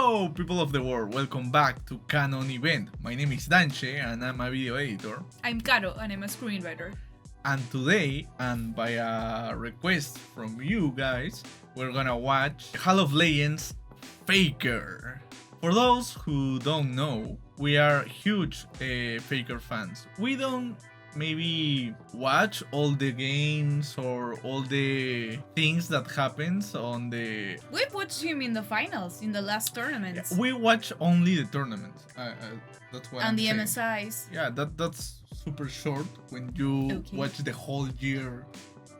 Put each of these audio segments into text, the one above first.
Hello, people of the world. Welcome back to Canon Event. My name is Dange and I'm a video editor. I'm Caro and I'm a screenwriter. And today, and by a request from you guys, we're gonna watch Hall of Legends Faker. For those who don't know, we are huge Faker fans. We don't maybe watch all the games or all the things that happens on the... We've watched him in the finals, in the last tournaments. We watch only the tournaments. That's what And I'm the saying. MSIs. Yeah, that's super short when you Okay. watch the whole year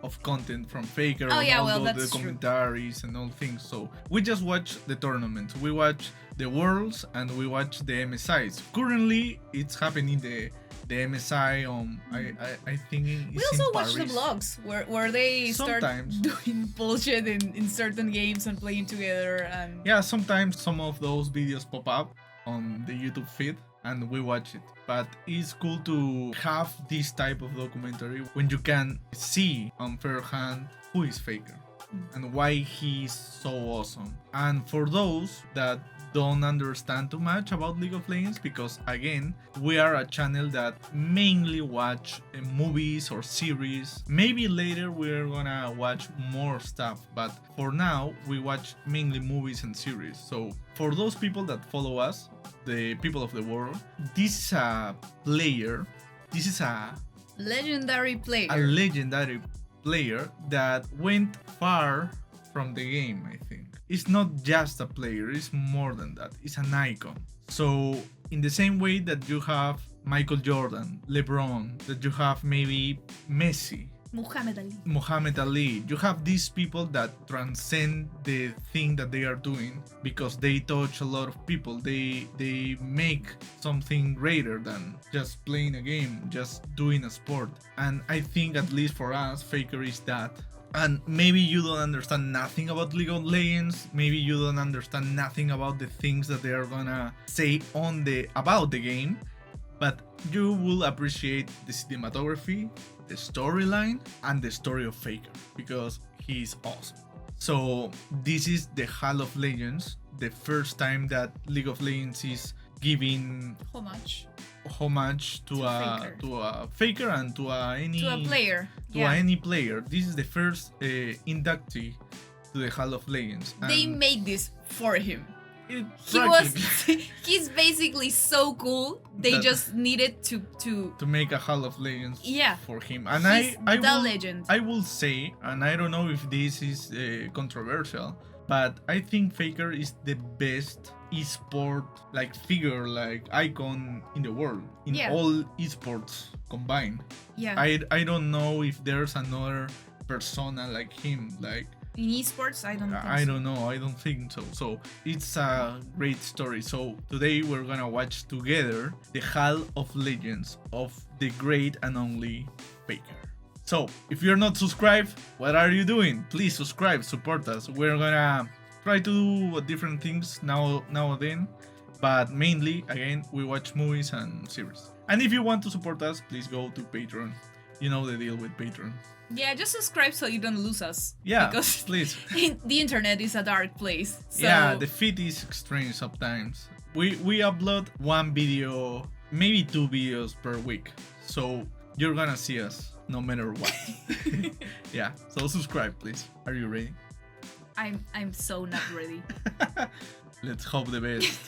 of content from Faker Oh, and yeah, all well, the that's true. commentaries and all things. So we just watch the tournaments. We watch the Worlds and we watch the MSIs. Currently, it's happening the MSI on I think it's We also in watch the Paris. vlogs where they Sometimes. start doing bullshit in certain games and playing together and Yeah, sometimes some of those videos pop up on the YouTube feed and we watch it. But it's cool to have this type of documentary when you can see on first hand who is Faker and why he's so awesome. And for those that don't understand too much about League of Legends, because again, we are a channel that mainly watch movies or series. Maybe later we're gonna watch more stuff, but for now we watch mainly movies and series. So for those people that follow us, the people of the world, this is a player, this is a legendary player. legendary player that went far from the game, I think. It's not just a player, it's more than that. It's an icon. So in the same way that you have Michael Jordan, LeBron, that you have maybe Messi, Muhammad Ali, you have these people that transcend the thing that they are doing because they touch a lot of people. They make something greater than just playing a game, just doing a sport. And I think at least for us, Faker is that. And maybe you don't understand nothing about League of Legends. Maybe you don't understand nothing about the things that they are gonna say about the game. But you will appreciate the cinematography, the storyline, and the story of Faker because he's awesome. So this is the Hall of Legends, the first time that League of Legends is giving homage to a Faker and to a player. Any player. This is the first inductee to the Hall of Legends. They made this for him. Practically. He's basically so cool. They just needed to make a Hall of Legends for him. And he's legend. I will say, and I don't know if this is controversial, but I think Faker is the best esport figure, icon in the world, in all esports combined. Yeah. I don't know if there's another persona like him, in esports, I don't think I don't know. I don't think so. So it's a great story. So today we're gonna watch together the Hall of Legends of the great and only Faker. So if you're not subscribed, what are you doing? Please subscribe, support us. We're gonna try to do different things now and then, but mainly again we watch movies and series. And if you want to support us, please go to Patreon. You know the deal with Patreon. Yeah, just subscribe so you don't lose us. Yeah, because please. The internet is a dark place. So. Yeah, the feed is strange sometimes. We upload one video, maybe 2 videos per week. So you're gonna see us no matter what. Yeah, so subscribe please. Are you ready? I'm so not ready. Let's hope the best.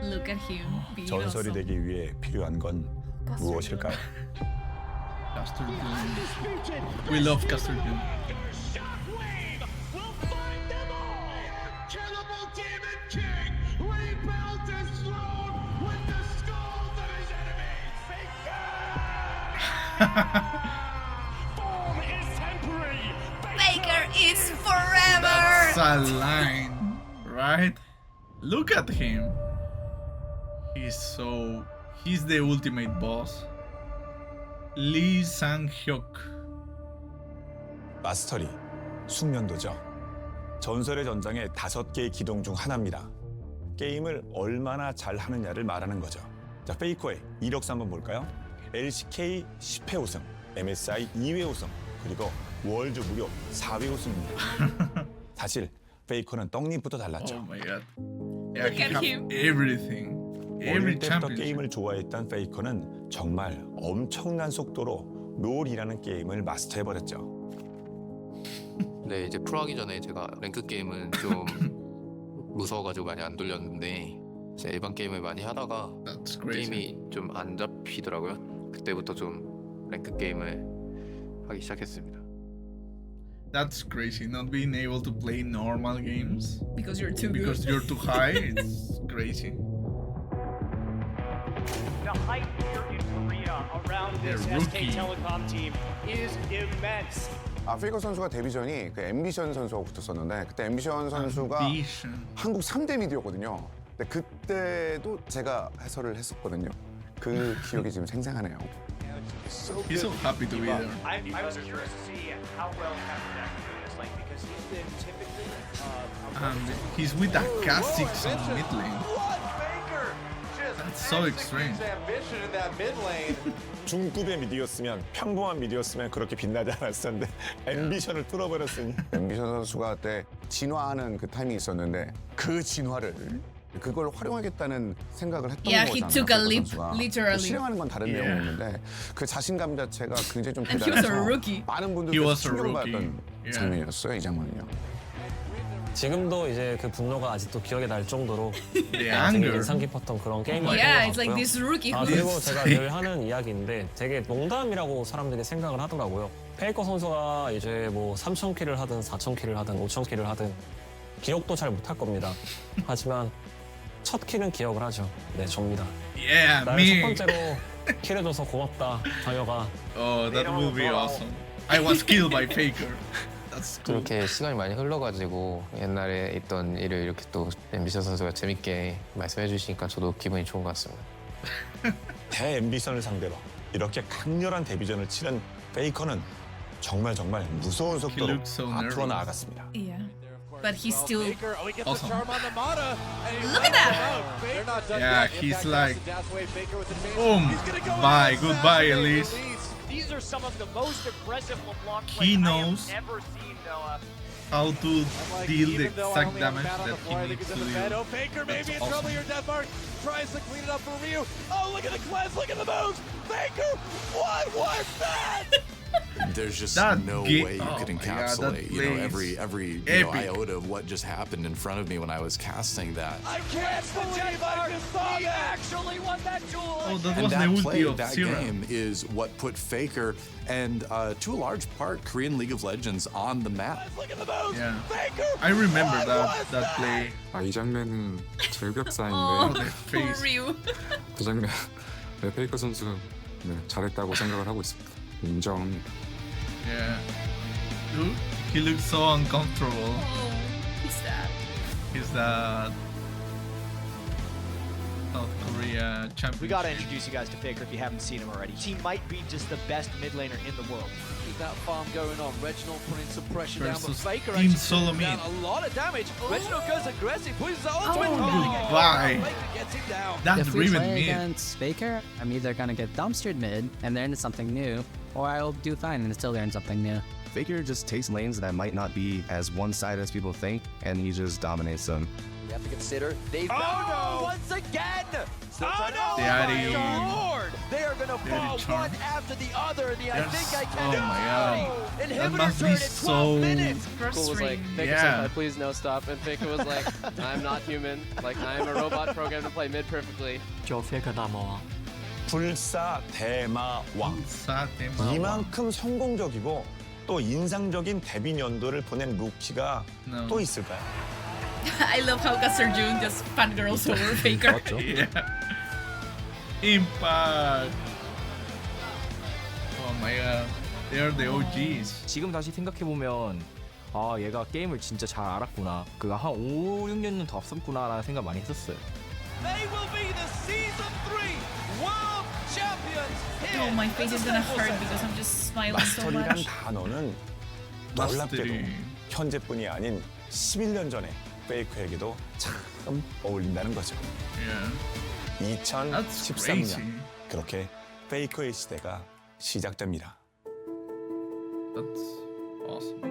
Look at him being 전설이 awesome. 되기 위해 필요한 건 무엇일까요? Caster Doom. We love Caster Doom. Shockwave will find them all! Killable Demon King rebuilt his throne with the skulls of his enemies! Form is temporary! Faker is forever! That's a line, right? Look at him. He's the ultimate boss. Lee Sang-hyuk. 마스터리, 숙련도죠. 전설의 전장의 5개의 기동 중 하나입니다. 게임을 얼마나 잘하느냐를 말하는 거죠. 자, 페이커의 이력서 한번 볼까요? LCK 10회 우승, MSI 2회 우승, 그리고 월드 무려 4회 우승입니다. 사실 페이커는 떡잎부터 Oh 달랐죠. my god. Yeah, Look he at have him. everything. Every 어릴 때부터 championship. 게임을 좋아했던 페이커는 정말 엄청난 속도로 롤이라는 게임을 마스터해버렸죠. 네, 이제 프로하기 전에 제가 랭크 게임은 좀 무서워가지고 많이 안 돌렸는데 이제 일반 게임을 많이 하다가 That's crazy. 게임이 좀 안 잡히더라고요. 그때부터 좀 랭크 게임을 하기 시작했습니다. That's crazy. Not being able to play normal games Because you're too because good. you're too high. It's crazy. The hype here in Korea around this They're rookie. SK Telecom team is immense. 페이커 선수가 데뷔 전이 그 앰비션 선수하고 붙었었는데 그때 앰비션 선수가 Ambition. 한국 3대 미디어거든요. 근데 그때도 제가 해설을 했었거든요. 그 기억이 지금 생생하네요. He's so happy to be there. I was curious to see how well Kaepernick is like because he's been typically And he's with that Kha'Zix on mid lane. That's so extreme. ambition in that mid lane. 중급의 미디어였으면 평범한 미디어였으면 그렇게 빛나지 않았었는데 앰비션을 뚫어버렸으니 앰비션 선수가 그때 진화하는 그 타임이 있었는데 그 진화를 그걸 활용하겠다는 생각을 했던 Yeah, 거잖아요. he took a 페이커 leap, 선수가. literally. 실행하는 건 다른 Yeah. 내용이었는데 그 자신감 자체가 굉장히 좀 And he was a 대단해서 rookie. 많은 He 분들께서 was a 충격받았던 rookie. Yeah. 장면이었어요. 이 장면은요. 지금도 이제 그 분노가 아직도 기억에 날 정도로 The 되게 anger. 인상 깊었던 그런 게임이었던 Yeah, 것 it's like 같고요. this rookie who 그리고 This 제가 thing. 늘 하는 이야기인데 되게 농담이라고 사람들이 생각을 하더라고요. 페이커 선수가 이제 뭐 3,000킬을 하든 4,000킬을 하든 5,000킬을 하든 기억도 잘 못할 겁니다. 하지만 첫 킬은 기억을 하죠. 네, 접니다. Yeah, 나를 첫 me. 번째로 킬해줘서 고맙다, 장혁아. Oh, that would be awesome. I was killed by Faker. That's cool. 그렇게 시간이 많이 흘러가지고 옛날에 있던 일을 이렇게 또 앰비션 선수가 재밌게 말씀해 주시니까 저도 기분이 좋은 것 같습니다. 대앰비션을 상대로 이렇게 강렬한 데뷔전을 치른 페이커는 정말 무서운 속도로 looks so 앞으로 nervous. 나아갔습니다. Yeah. But he's still. Faker, oh, he gets Awesome. the charm on the Mana. And he Look at that! They're not done Yeah, yet. he's Impact like, has to dash away Faker with the chase. boom, He's gonna go bye, in. goodbye, Faker Elise. release. These are some of the most aggressive LeBlanc He plays knows I have ever seen, Noah. How to I'm like, deal the even though I exact only have a damage bat on that the floor, I he think needs he's to in the bed. deal. Oh, Faker may That's be in awesome. trouble here. Deathmark tries to clean it up for Ryu. Oh, look at the cleanse. Look at the moves. Faker, what was that? There's just That no ga- way you oh could my God, that encapsulate, you know, plays every you know, epic. iota of what just happened in front of me when I was casting that. I can't believe I just saw He that. actually won that duel. Oh, that And was the that ulti play, of that Zero. game is what put Faker and to a large part Korean League of Legends on the map. Look at the moves. Yeah. Faker, I remember what was that play. 이 장면은 Oh, 절벽사인데 The poor face. Ryu. 그 장면 네, 페이커 선수 네, 잘했다고 생각을 하고 있습니다. 인정합니다. Yeah. Look, he looks so uncomfortable. Oh, he's sad. He's that South Korea champion. We gotta introduce you guys to Faker if you haven't seen him already. He might be just the best mid laner in the world. Keep that farm going on. Reginald putting some pressure down, but Versus Faker Team actually Solo putting down mid. a lot of damage. Reginald goes aggressive, pushes it on Oh, goodbye. Faker gets him down. That If we Riven play mid. against Faker, I'm either gonna get dumpstered mid and learn something new, or I'll do fine and still learn something new. Faker just takes lanes that might not be as one-sided as people think, and he just dominates them. You have to consider they've Oh, no! once again. Still Oh, trying to- no! Daddy. Lord, they are gonna Daddy fall charm. one after the other. And the I Yes. think I Oh can. my God. That Inhibitor must be turret in 12 so. minutes. Frustrating. Yeah. please no stop. And Faker was like, I'm not human. Like I'm a robot programmed to play mid perfectly. 저 페이커 나머. 불사 대마왕. 사테마. 이만큼 성공적이고 또 인상적인 데뷔 연도를 보낸 루키가 No. 또 있을까요? I love how Kasarjun just fangirls over Faker. Yeah. Impact. Oh my god. They are the OGs. 지금 다시 생각해 보면 아 얘가 게임을 진짜 잘 알았구나. 그가 한 5, 6년은 더 앞섰구나라는 생각 많이 했었어요. They will be the season 3 world champions. Oh, my face is gonna hurt because I'm just smiling so 마스터리란 much. 단어는 마스터리. 놀랍게도 현재뿐이 아닌 11년 전에 페이커에게도 참 어울린다는 거죠. Yeah. That's 2013년 crazy. 그렇게 페이커의 시대가 시작됩니다. That's awesome.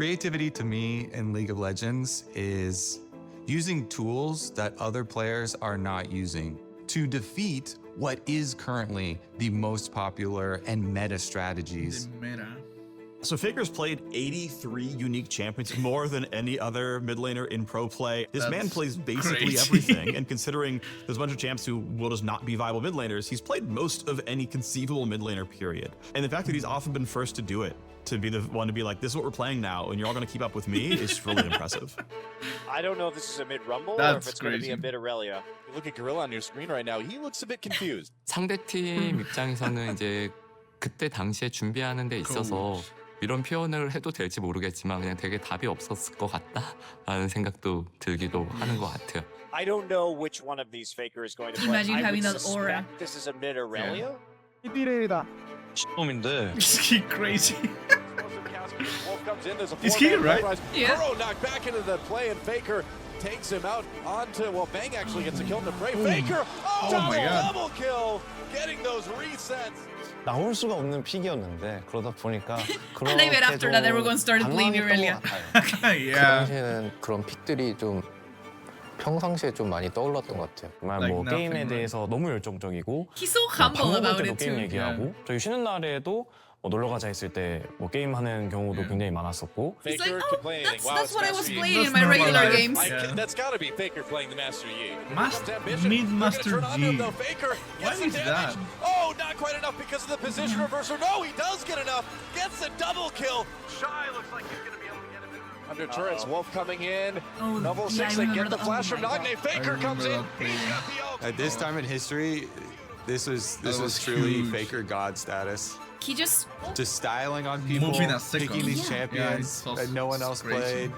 Creativity to me in League of Legends is using tools that other players are not using to defeat what is currently the most popular and meta strategies. The meta. So Faker's played 83 unique champions, more than any other mid laner in pro play. This man plays basically crazy. everything, and considering there's a bunch of champs who will just not be viable mid laners, he's played most of any conceivable mid laner period. And the fact that he's often been first to do it, to be the one to be like, this is what we're playing now, and you're all going to keep up with me, is really impressive. I don't know if this is a mid Rumble or That's if it's going to be a crazy. mid Aurelia. You look at Gorilla on your screen right now. He looks a bit confused. 상대팀 입장에서는 이제 그때 당시에 준비하는 데 있어서 이런 표현을 해도 될지 모르겠지만 그냥 되게 답이 없었을 것 같다라는 생각도 들기도 하는 것 같아요. I don't know which one of these Faker is going to play. Imagine I having would that aura. suspect this is a mid Aurelia. 시범인데 Is he crazy? Wolf comes in. There's a Is he four-man right? rise. Yeah. Caro knocked back into the play, and Faker takes him out onto. Well, Bang actually gets a kill to Bray. Faker, Oh my God. double kill, getting those resets. 나올 수가 없는 픽이었는데 그러다 보니까 And even after that, everyone started playing Aurelia. 그 Yeah. 당시에는 그런 픽들이 좀 평상시에 좀 많이 떠올랐던 것 같아요. 정말 Like 뭐 nothing, 게임에 right? 대해서 너무 열정적이고 He's so 밥 humble 먹을 about 때도 it 게임 too. 얘기하고 저희 쉬는 날에도 놀러 가자 했을 때 뭐 게임 하는 경우도 굉장히 많았었고 He's like, Faker oh, can play anything. that's what I was Master Yi. playing in That's my normal regular life. games. Yeah. That's got to be Faker playing the Master Yi. Master, Ambition. mid They're gonna Master turn on him, G. though. Faker What gets the is damage. that? Oh, not quite enough because of the position reverser. No, he does get enough. Gets a double kill. Shy looks like he's going to be able to get it. Under turrets, Wolf coming in. Oh, Double yeah, six, I they remember get the that. flash Oh from my Nagne. God. Faker comes in. remember that He's got the ult. At this time in history, this was was truly huge. Faker God status. He just Just styling on people, Moving a second. picking these Yeah. champions Yeah, it's so- that no one it's else crazy. played.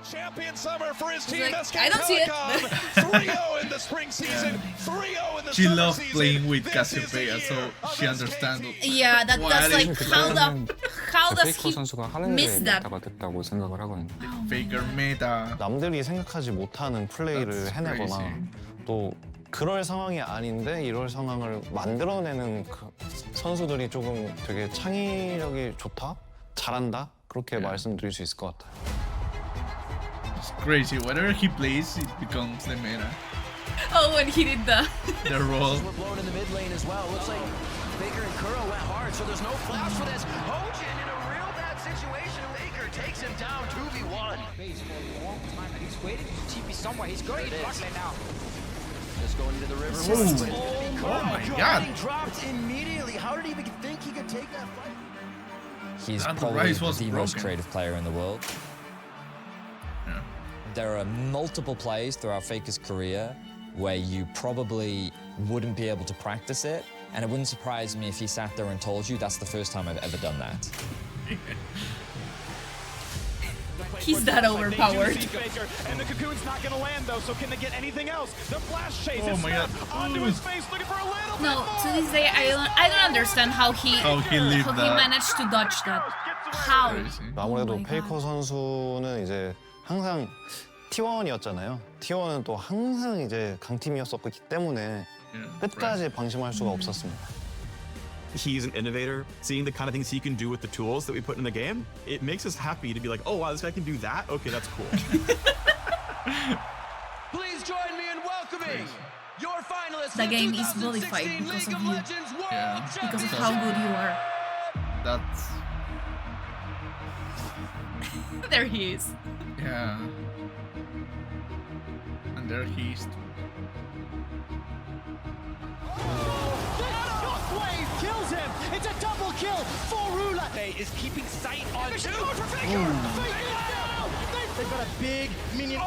Champion summer for his He's team. like, SK I don't see it. Telecom. 3-0 in the spring season. 3-0 in the She summer loves season. playing with This is the Cassiopeia, so year of she SK understands. yeah, that's like how does 페이커 he 선수가 하는 miss 게 that? 메타가 됐다고 생각을 하거든요. Faker meta. 남들이 생각하지 못하는 플레이를 That's 해내거나 crazy. 또 그럴 상황이 아닌데 이럴 상황을 만들어내는 그 선수들이 조금 되게 창의력이 좋다? 잘한다? 그렇게 말씀드릴 수 있을 것 같아요. It's crazy. Whatever he plays, it becomes the meta. Oh, when he did the The role. We're blown in the mid lane as well. Looks like Faker and Caro went hard, so there's no flash for this. Hojin in a real bad situation. Faker takes him down 2v1. Base for a long time, and he's waiting to TP somewhere. He's going to bot lane now. Just going into the river. Ooh. Oh my God. Getting dropped immediately. How did he even think he could take that fight? He's And the probably rise was the most broken. creative player in the world. Yeah. There are multiple plays throughout Faker's career where you probably wouldn't be able to practice it, and it wouldn't surprise me if he sat there and told you that's the first time I've ever done that. he's that overpowered. Faker, and the cocoon's not going to land though. So can they get anything else? The flash chase Oh is my God. snapped onto his face, looking for a little bit No, more. to this day I don't understand how he lived that. managed to dodge that. How? 아무래도 Oh my 페이커 선수는 이제 항상 T1이었잖아요. T1은 또 항상 이제 강팀이었었기 때문에 끝까지 방심할 수가 없었습니다. He's an innovator. Seeing the kind of things he can do with the tools that we put in the game, it makes us happy to be like, oh wow, this guy can do that? Okay, that's cool. Please join me in welcoming your finalists. The for game is 2016 vilified because League of of you. Legends World Yeah. Because of Championship. how good you are. That's There he is. yeah. And there he is. Wave kills him. It's a double kill for Rula. Is keeping sight on two. They've got a big minion.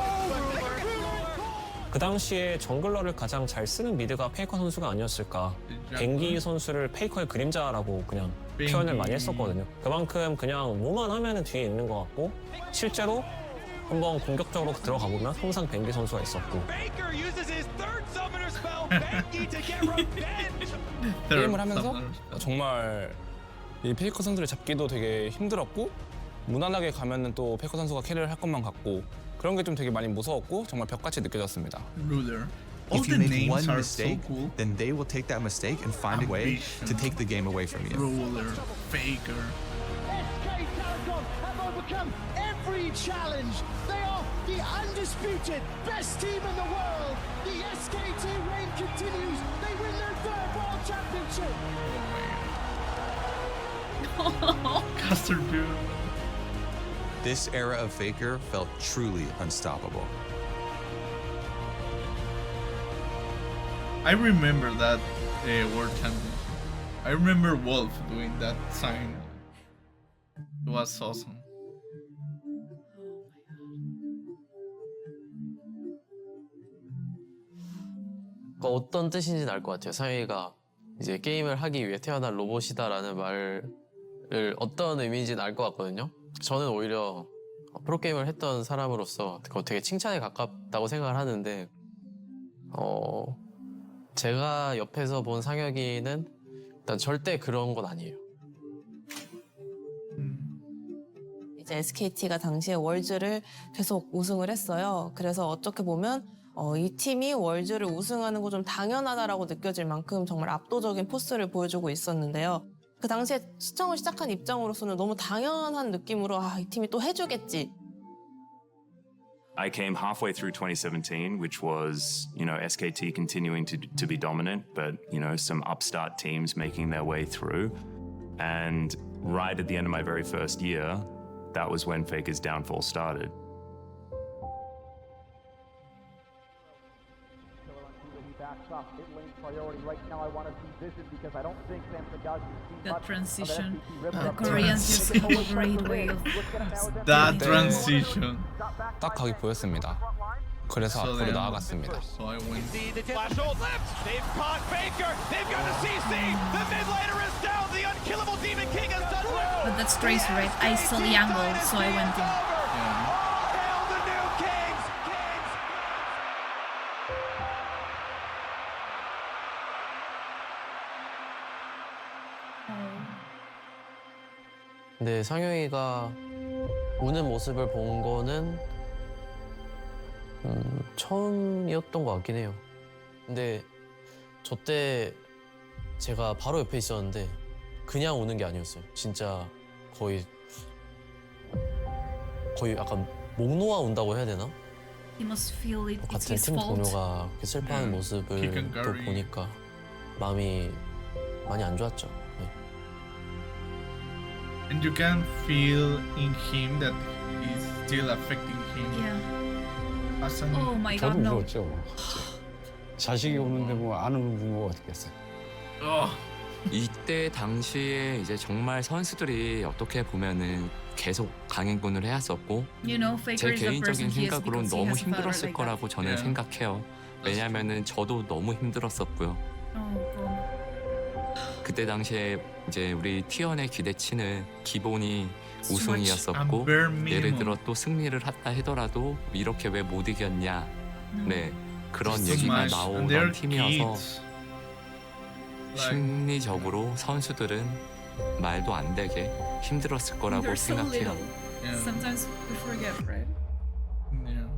그 당시에 정글러를 가장 잘 쓰는 미드가 페이커 선수가 아니었을까. 뱅기 선수를 페이커의 그림자라고 그냥 표현을 많이 했었거든요. 그만큼 그냥 뭐만 하면 뒤에 있는 것 같고 실제로 한번 공격적으로 들어가 보면 항상 뱅기 선수가 있었고. Faker uses his third summoner spell, Benki, to get revenge. 게임을 하면서 정말 이 페이커 선수를 잡기도 되게 힘들었고 무난하게 가면은 또 페이커 선수가 캐리를 할 것만 같고 그런 게 좀 되게 많이 무서웠고 정말 벽같이 느껴졌습니다. Ruler. All If the you make names one are so mistake, cool. then they will take that mistake and find a way to take the game away from you. Ruler, Faker. SK Telecom have overcome every challenge. They are the undisputed best team in the world. The SKT reign continues. They win their third world championship. Caster dude. This era of Faker felt truly unstoppable. I remember that World Championship. I remember Wolf doing that sign. It was awesome. 어떤 뜻인지는 알 것 같아요. 상혁이가 이제 게임을 하기 위해 태어난 로봇이다라는 말을 어떤 의미인지는 알 것 같거든요. 저는 오히려 프로게이머를 했던 사람으로서 그거 되게 칭찬에 가깝다고 생각을 하는데 제가 옆에서 본 상혁이는 일단 절대 그런 건 아니에요. 이제 SKT가 당시에 월즈를 계속 우승을 했어요. 그래서 어떻게 보면 이 팀이 월즈를 우승하는 거 좀 당연하다라고 느껴질 만큼 정말 압도적인 포스를 보여주고 있었는데요. 그 당시에 시청을 시작한 입장으로서는 너무 당연한 느낌으로 이 팀이 또 해주겠지. I came halfway through 2017, which was, SKT continuing to be dominant, but, some upstart teams making their way through. And right at the end of my very first year, that was when Faker's downfall started. That transition, Koreans just have a great way of That transition. 딱 거기 보였습니다. 그래서 앞으로 나아갔습니다. So I went. Flash hold left. They've caught Faker. They've got a CC. The mid laner is down. The unkillable Demon King has done well. But that's Tracer, right? I saw the angle, so I went in. Hail the new Kings. 근데 상혁이가 우는 모습을 본 거는 처음이었던 것 같긴 해요. 근데 저 때 제가 바로 옆에 있었는데 그냥 우는 게 아니었어요. 진짜 거의 약간 목 놓아 운다고 해야 되나? He must feel it. It's 같은 his 팀 fault. 동료가 그렇게 슬퍼하는 모습을 또 보니까 마음이 많이 안 좋았죠. 네. And you can feel in him that it's still affecting him. Yeah. As an Oh my 저도 god, no. 무서웠죠. 자식이 오는데 뭐 안 우는 거 어떻겠어요? 이때 당시에 이제 정말 선수들이 어떻게 보면은 계속 강행군을 해왔었고 You know, Faker 제 is the person 개인적인 he is 생각으로는 because he 너무 has a father 힘들었을 like 거라고 that. 저는 Yeah. 생각해요. 왜냐면은 저도 너무 힘들었었고요. Oh god. 그때 당시에 이제 우리 T1의 기대치는 기본이 It's 우승이었었고 much bare minimum. 예를 들어 또 승리를 했다 하더라도 이렇게 왜 못 이겼냐 네 그런 It's too 얘기가 much. And they're 나오던 팀이어서 kids. 심리적으로 선수들은 말도 안 되게 힘들었을 거라고 They're so 생각해요. little. Yeah. Sometimes we forget, right? Yeah.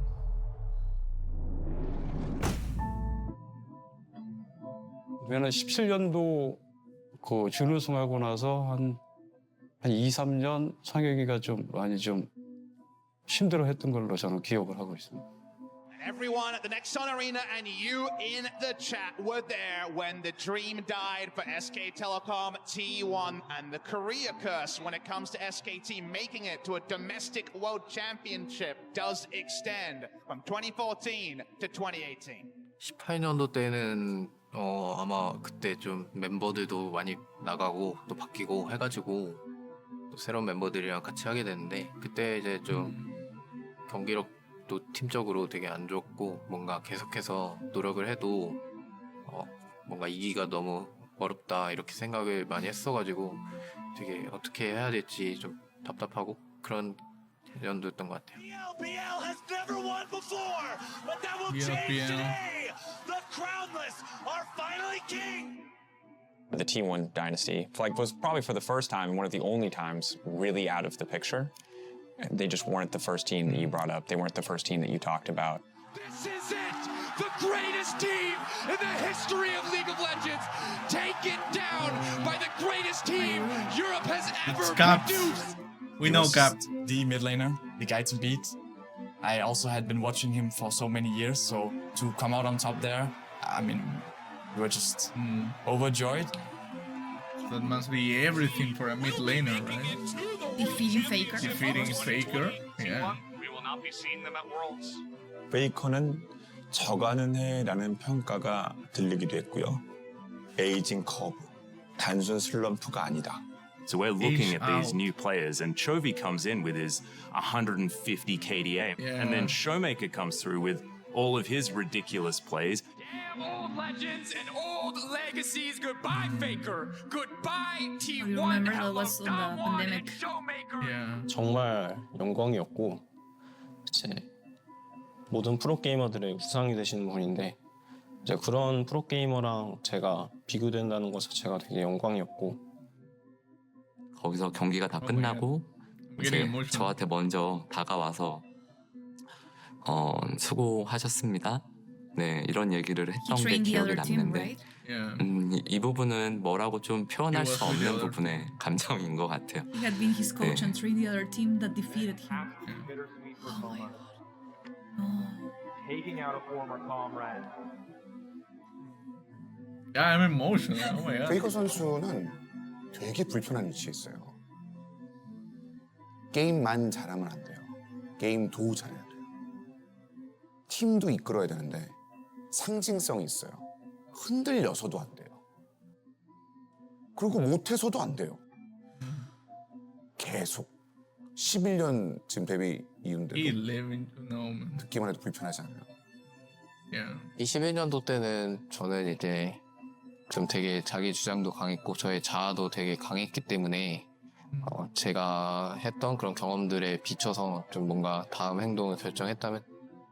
저는 17년도 그 준우승하고 나서 한 2, 3년 상혁이가 좀 많이 좀 힘들어했던 걸로 저는 기억을 하고 있습니다. Everyone at the Next Sun Arena and you in the chat were there when the dream died for SK Telecom T1 and the Korea curse when it comes to SKT making it to a domestic world championship does extend from 2014 to 2018. 18년도 때는 아마 그때 좀 멤버들도 많이 나가고 또 바뀌고 해가지고 또 새로운 멤버들이랑 같이 하게 됐는데 그때 이제 좀 경기력도 팀적으로 되게 안 좋고 뭔가 계속해서 노력을 해도 뭔가 이기기가 너무 어렵다 이렇게 생각을 많이 했어가지고 되게 어떻게 해야 될지 좀 답답하고 그런 연도였던 것 같아요. BL has never won before, but that will change today. The crownless are finally king. The T1 dynasty was probably for the first time, one of the only times, really out of the picture. They just weren't the first team that you brought up. They weren't the first team that you talked about. This is it! The greatest team in the history of League of Legends, taken down by the greatest team Europe has ever produced. We He know was Cap. just the mid laner, the guy to beat. I also had been watching him for so many years, so to come out on top there, I mean, we were just overjoyed. That must be everything for a mid laner, right? Defeating Faker. Defeating Faker. Yeah. We will not be seeing them at Worlds. 페이커는 저가는 해라는 평가가 들리기도 했고요. 에이징 커브, 단순 슬럼프가 아니다. So we're looking at these new players, and Chovy comes in with his 150 KDA, and then Showmaker comes through with all of his ridiculous plays. Damn old legends and old legacies. Goodbye, Faker. Goodbye, T1. remember that was on the pandemic. Yeah. 정말 영광이었고 이제 모든 프로게이머들의 우상이 되시는 분인데 이제 그런 프로게이머랑 제가 비교된다는 것 자체가 되게 영광이었고 거기서 경기가 다 끝나고 이제 저한테 먼저 다가와서 수고하셨습니다. 네, 이런 얘기를 했던 게 기억이 남는데 이 부분은 뭐라고 좀 표현할 수 없는 부분의 감정인 것 같아요. He had been his coach and trained the other team that defeated him. Taking out a former comrade. Yeah, I'm emotional. Oh my god. 페이커 선수는 되게 불편한 위치에 있어요. 게임만 잘하면 안 돼요. 게임도 잘해야 돼요. 팀도 이끌어야 되는데 상징성이 있어요. 흔들려서도 안 돼요. 그리고 못해서도 안 돼요. 계속 11년 지금 데뷔 이후인데도 듣기만 해도 불편하지 않아요. Yeah. 21년도 때는 저는 이제 좀 되게 자기 주장도 강했고 저의 자아도 되게 강했기 때문에 제가 했던 그런 경험들에 비춰서 좀 뭔가 다음 행동을 결정했다면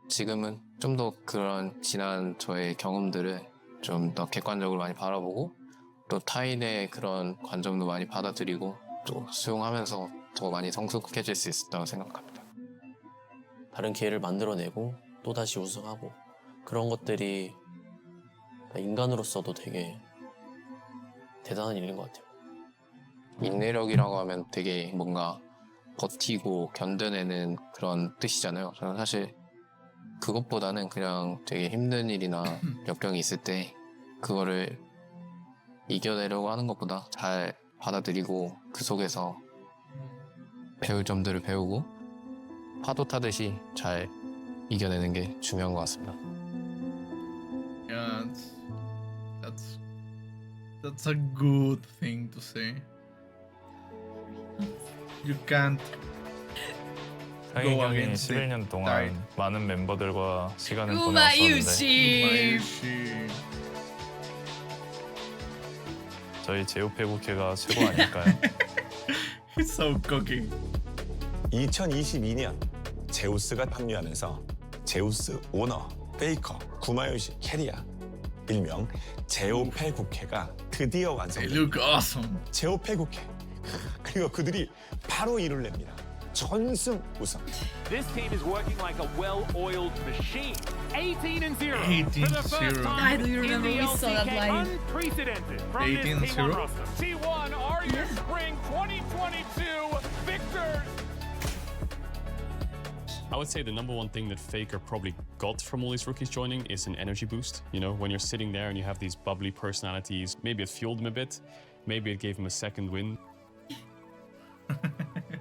지금은 좀 더 그런 지난 저의 경험들을 좀 더 객관적으로 많이 바라보고 또 타인의 그런 관점도 많이 받아들이고 또 수용하면서 더 많이 성숙해질 수 있었다고 생각합니다. 다른 기회를 만들어내고 또다시 우승하고 그런 것들이 인간으로서도 되게 대단한 일인 것 같아요. 인내력이라고 하면 되게 뭔가 버티고 견뎌내는 그런 뜻이잖아요. 저는 사실 그것보다는 그냥 되게 힘든 일이나 역경이 있을 때 그거를 이겨내려고 하는 것보다 잘 받아들이고 그 속에서 배울 점들을 배우고 파도 타듯이 잘 이겨내는 게 중요한 것 같습니다. Yeah, that's a good thing to say. You can't go 상인경이 against it. 11년 동안 많은 멤버들과 시간을 우마유씨. 보내왔었는데 저희 제오페국회가 최고 아닐까요? It's so cocky. 2022년 제우스가 합류하면서 제우스 오너, 페이커, 구마요시, 캐리아 일명 제오페 국회가 드디어 완성됩니다. 제오페 국회. 그리고 그들이 바로 이를 냅니다. 전승 우승. This team is working like a well-oiled machine. 18-0. 18-0. I do remember we saw that live. Unprecedented from this 18-0. T1 roster. T1 are your spring 2022 victors. I would say the number one thing that Faker probably got from all these rookies joining is an energy boost. You know, when you're sitting there and you have these bubbly personalities, maybe it fueled him a bit, maybe it gave him a second win.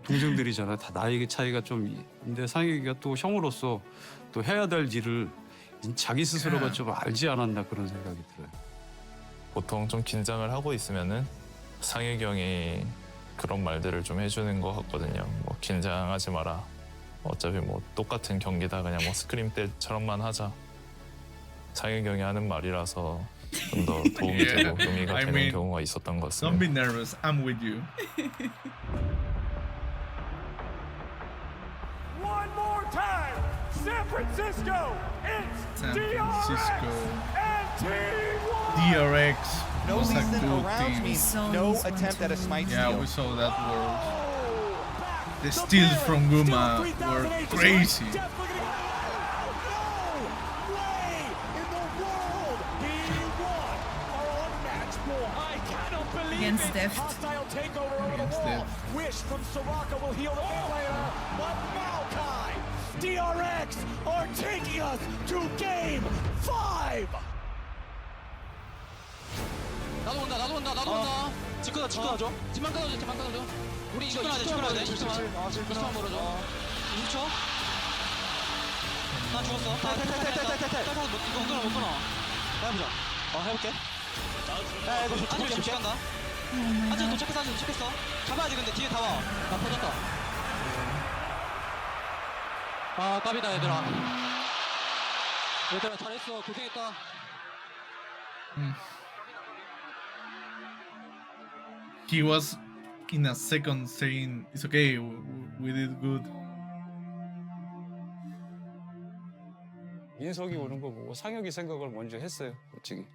동생들이잖아. 다 나이 차이가 좀 있는데 상혁이가 또 형으로서 또 해야 될 일을 자기 스스로가 좀 알지 않았나 그런 생각이 들어요. 보통 좀 긴장을 하고 있으면은 상혁이 형이 그런 말들을 좀 해주는 것 같거든요. 뭐 긴장하지 마라. 어차피 뭐 똑같은 경기다 그냥 뭐 스크림 때처럼만 하자. 상혁이 형이 하는 말이라서 좀 더 도움이 되고 의미가 되는 경우가 있었던 것 같습니다. Don't be nervous. I'm with you. One more time, San Francisco, it's San DRX Francisco. and T1. DRX No was a reason good around team. me, no attempt at a smite Yeah, steal. we saw that world. The steals from Guma were crazy. Against Deft. Hostile takeover over the wall. Wish from Soraka will heal the mid laner, but Maokai, DRX are taking us to game 5. 나도 온다. 집 끊어줘. 집만 끊어줘. 우리 이거 20초만 돼. 20초만 벌어줘. 20초. 나 죽었어. 탈 못 끊어. 해보자. 해볼게. 야, 이거 도착 간다. 한참 도착했어. 잡아야지. 근데 뒤에 다 와. 나 터졌다. 까비다 얘들아. 잘했어. 고생했다. He was in a second saying, "It's okay, we did good." 인석이 오는 거 보고 상혁이 생각을 먼저 했어요. 솔직히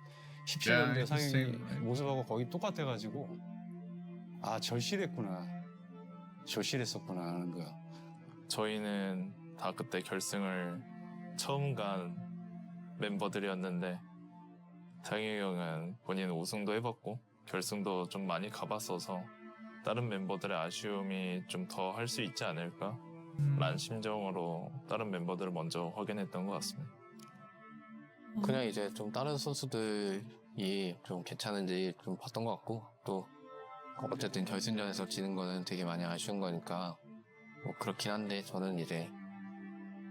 17년대 상혁이 모습하고 거의 똑같아가지고 절실했구나 하는 거야. 저희는 다 그때 결승을 처음 간 멤버들이었는데 상혁이 형은 본인 우승도 해봤고 결승도 좀 많이 가봤어서 다른 멤버들의 아쉬움이 좀 더 할 수 있지 않을까 라는 심정으로 다른 멤버들을 먼저 확인했던 것 같습니다. 그냥 이제 좀 다른 선수들이 좀 괜찮은지 좀 봤던 것 같고 또 어쨌든 결승전에서 지는 거는 되게 많이 아쉬운 거니까 뭐 그렇긴 한데 저는 이제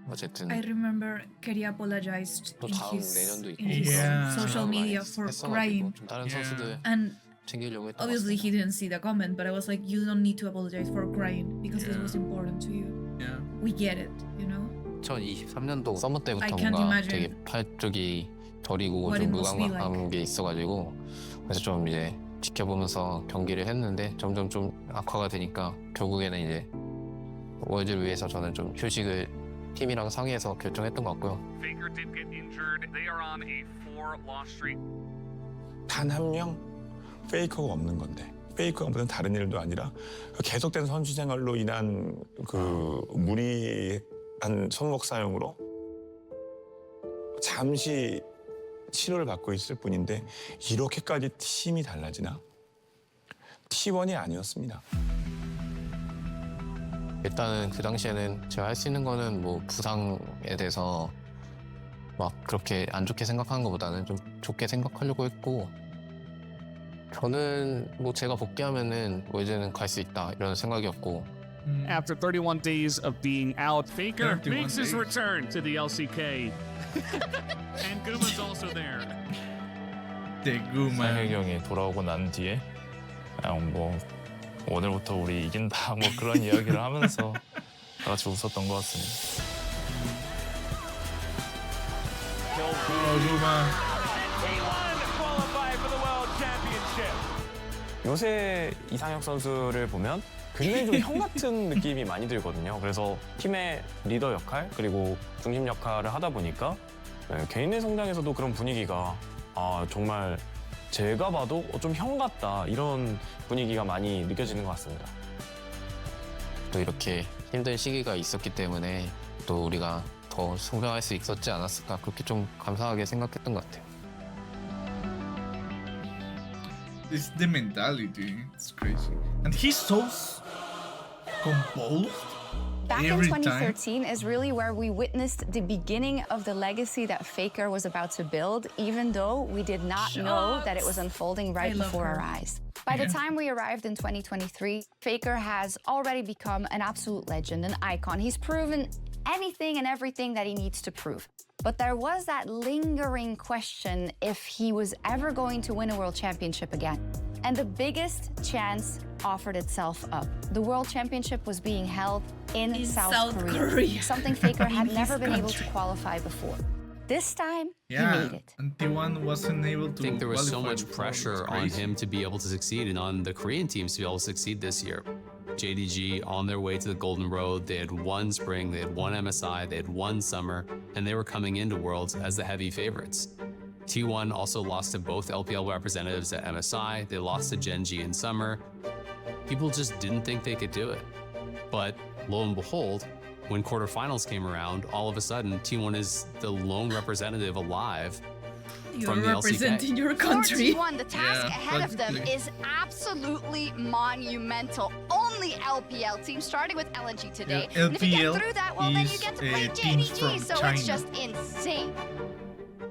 어쨌든 I remember Kerry apologized 또 in 다음 his, 내년도 있고 in his social media for crying. 좀 다른 선수들 And 챙기려고 했던 것 obviously 같습니다. he didn't see the comment, but I was like, you don't need to apologize for crying because this was important to you. Yeah. We get it, you know? 2023년도 서머 때부터 I can't 뭔가 imagine 되게 팔 쪽이 저리고 what 좀 it must be 무감각한 게 있어가지고 그래서 좀 이제 지켜보면서 경기를 했는데 점점 좀 악화가 되니까 결국에는 이제 월드를 위해서 저는 좀 휴식을 팀이랑 상의해서 결정했던 것 같고요. Faker did get injured. They are on a 4-loss streak. 단 한 명 페이커가 없는 건데 페이커가 무슨 다른 일도 아니라 계속된 선수 생활로 인한 그 무리한 손목 사용으로 잠시 치료를 받고 있을 뿐인데 이렇게까지 팀이 달라지나? T1이 아니었습니다. 일단은 그 당시에는 제가 할 수 있는 거는 뭐 부상에 대해서 막 그렇게 안 좋게 생각하는 것보다는 좀 좋게 생각하려고 했고 저는 뭐 제가 복귀하면은 뭐 이제는 갈 수 있다 이런 생각이었고 After 31 days of being out, Faker makes his return to the LCK. And Guma's also there. 상혁이 형이 돌아오고 난 뒤에 그냥 뭐 오늘부터 우리 이긴다 뭐 그런 이야기를 하면서 다 같이 웃었던 것 같습니다. 요새 이상혁 선수를 보면 굉장히 좀 형 같은 느낌이 많이 들거든요. 그래서 팀의 리더 역할 그리고 중심 역할을 하다 보니까 개인의 성장에서도 그런 분위기가 정말 제가 봐도 좀 형 같다 이런 분위기가 많이 느껴지는 것 같습니다. 또 이렇게 힘든 시기가 있었기 때문에 또 우리가 더 성장할 수 있었지 않았을까 그렇게 좀 감사하게 생각했던 것 같아요. It's the mentality. It's crazy. And he's so composed. Back in every 2013 is really where we witnessed the beginning of the legacy that Faker was about to build, even though we did not know that it was unfolding right before our eyes. By the time we arrived in 2023, Faker has already become an absolute legend, an icon. He's proven anything and everything that he needs to prove. But there was that lingering question if he was ever going to win a world championship again. And the biggest chance offered itself up. The world championship was being held in South Korea, something Faker had never been able to qualify before. This time, he made it. And T1 wasn't able to I think there was so qualify much before. pressure It's on crazy. him to be able to succeed and on the Korean teams to be able to succeed this year. JDG on their way to the Golden Road, they had won spring, they had won MSI, they had won summer, and they were coming into Worlds as the heavy favorites. T1 also lost to both LPL representatives at MSI, they lost to Genji in summer. People just didn't think they could do it. But lo and behold, when quarterfinals came around, all of a sudden T1 is the lone representative alive You're from the representing LCK. your country. For T1, the task Yeah, ahead of them practically. is absolutely monumental. Only LPL team starting with LNG today. Yeah, And if you get LPL through that, well, then you is, get to play teams JDG. from So China. it's just insane.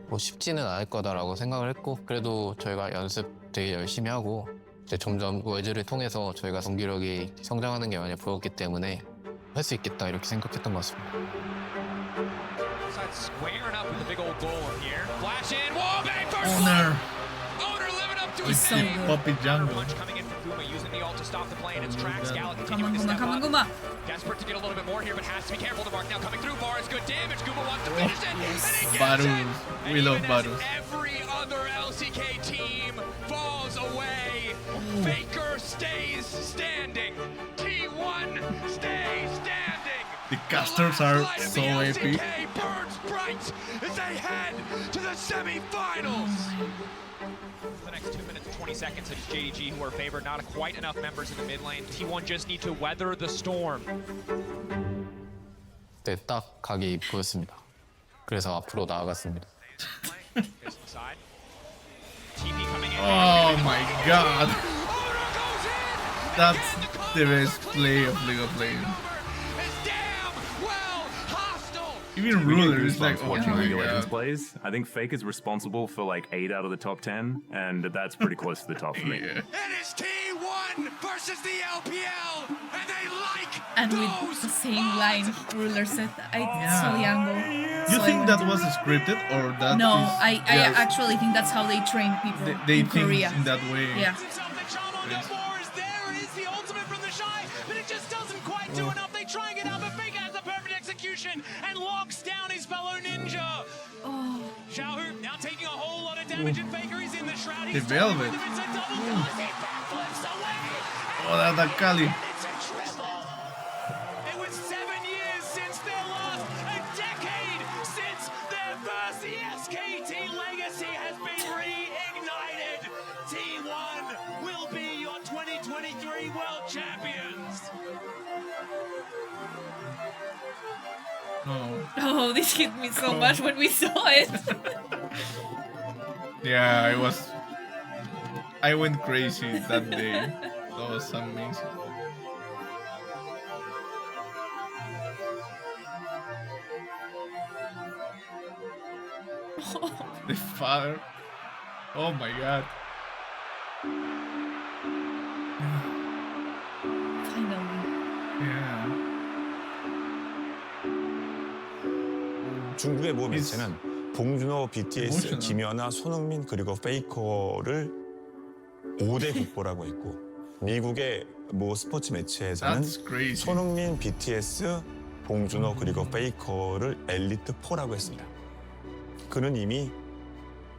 뭐 쉽지는 않을 거다라고 생각을 했고 그래도 저희가 연습 되게 열심히 하고 이제 점점 외주를 통해서 저희가 경기력이 성장하는 게 많이 보였기 때문에 할 수 있겠다 이렇게 생각했던 것 같습니다. Squaring up with the big old goal here. Flash in, wall bang, first Owner. Owner living up to With his the name. Poppy Jungle. Punch coming in from Guma, using the ult to stop the play, and it's Trax. Gala Come continuing on, to Guma, step come on, up. Guma. Desperate to get a little bit more here, but has to be careful. The mark now coming through. Bar is good damage. Guma wants to finish it, and he gets Barus. it. We And love even as Barus. every other LCK team falls away, Faker stays standing. T1 stays standing. The casters are Light of so the epic. LCK burns bright as they head to the semifinals. For the next 2 minutes and 20 seconds, it's JDG who are favored. Not quite enough members in the mid lane. T1 just need to weather the storm. 네, 딱 각이 보였습니다. 그래서 앞으로 나아갔습니다. Inside. TP coming in. Oh my god. That's the best play of League of Legends. Even Ruler is like, oh watching my League of Legends god. plays. I think Fake is responsible for like 8 out of the top 10, and that's pretty close to the top for me. It is T1 versus the LPL, and they like And with the same line Ruler said, I saw the angle. You So I think went that to- was scripted or that No, is I just- actually think that's how they train people they in think Korea. in that way? Yeah. But it just doesn't quite do enough. They try and get out, but Faker has the perfect execution and locks down his fellow ninja. Oh. Xiaohu now taking a whole lot of damage, and Faker is in the shroud. The He's Velvet. It's a double toss. He backflips away. Oh, that Akali. It's a triple. It was 7 years since their last, a decade since their first. The SKT legacy has been reignited. T1 will be your 2023 world champions. No. Oh, this hit me so much when we saw it. Yeah, I went crazy that day. That was amazing. The father. Oh my god. Yeah. 중국의 모 매체는 봉준호, BTS, emotional. 김연아, 손흥민 그리고 페이커를 5대 국보라고 했고 미국의 모 스포츠 매체에서는 That's crazy. 손흥민, BTS, 봉준호 그리고 페이커를 엘리트 4라고 했습니다. 그는 이미